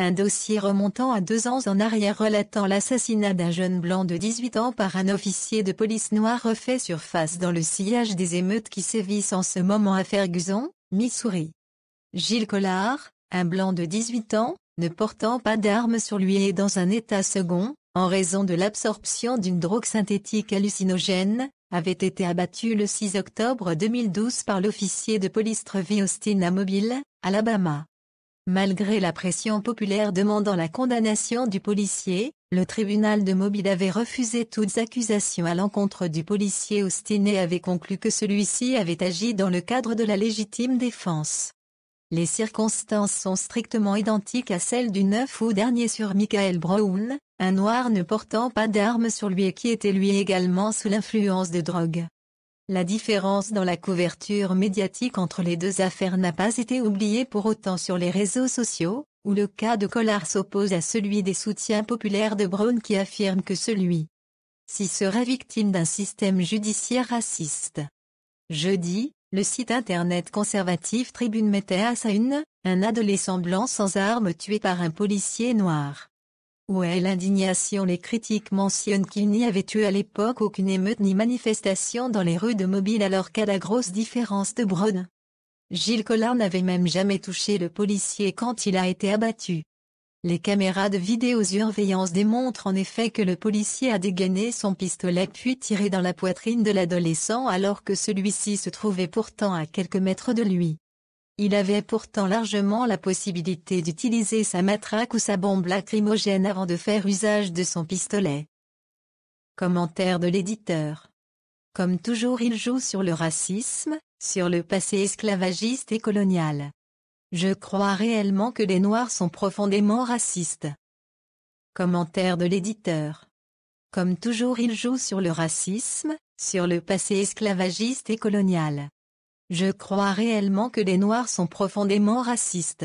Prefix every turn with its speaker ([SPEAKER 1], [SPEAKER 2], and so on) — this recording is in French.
[SPEAKER 1] Un dossier remontant à 2 ans en arrière relatant l'assassinat d'un jeune blanc de 18 ans par un officier de police noir refait surface dans le sillage des émeutes qui sévissent en ce moment à Ferguson, Missouri. Gilles Collard, un blanc de 18 ans, ne portant pas d'arme sur lui et dans un état second, en raison de l'absorption d'une drogue synthétique hallucinogène, avait été abattu le 6 octobre 2012 par l'officier de police Trevor Austin à Mobile, Alabama. Malgré la pression populaire demandant la condamnation du policier, le tribunal de Mobile avait refusé toutes accusations à l'encontre du policier Austin et avait conclu que celui-ci avait agi dans le cadre de la légitime défense. Les circonstances sont strictement identiques à celles du 9 août dernier sur Michael Brown, un noir ne portant pas d'arme sur lui et qui était lui également sous l'influence de drogue. La différence dans la couverture médiatique entre les deux affaires n'a pas été oubliée pour autant sur les réseaux sociaux, où le cas de Collard s'oppose à celui des soutiens populaires de Brown qui affirment que celui-ci serait victime d'un système judiciaire raciste. Jeudi, le site internet conservatif Tribune mettait à sa une, un adolescent blanc sans arme tué par un policier noir. Où est l'indignation? Les critiques mentionnent qu'il n'y avait eu à l'époque aucune émeute ni manifestation dans les rues de Mobile alors qu'à la grosse différence de Brown. Gilles Collard n'avait même jamais touché le policier quand il a été abattu. Les caméras de vidéosurveillance démontrent en effet que le policier a dégainé son pistolet puis tiré dans la poitrine de l'adolescent alors que celui-ci se trouvait pourtant à quelques mètres de lui. Il avait pourtant largement la possibilité d'utiliser sa matraque ou sa bombe lacrymogène avant de faire usage de son pistolet. Commentaire de l'éditeur. Comme toujours, il joue sur le racisme, sur le passé esclavagiste et colonial. Je crois réellement que les Noirs sont profondément racistes. Commentaire de l'éditeur. Comme toujours, il joue sur le racisme, sur le passé esclavagiste et colonial. Je crois réellement que les Noirs sont profondément racistes.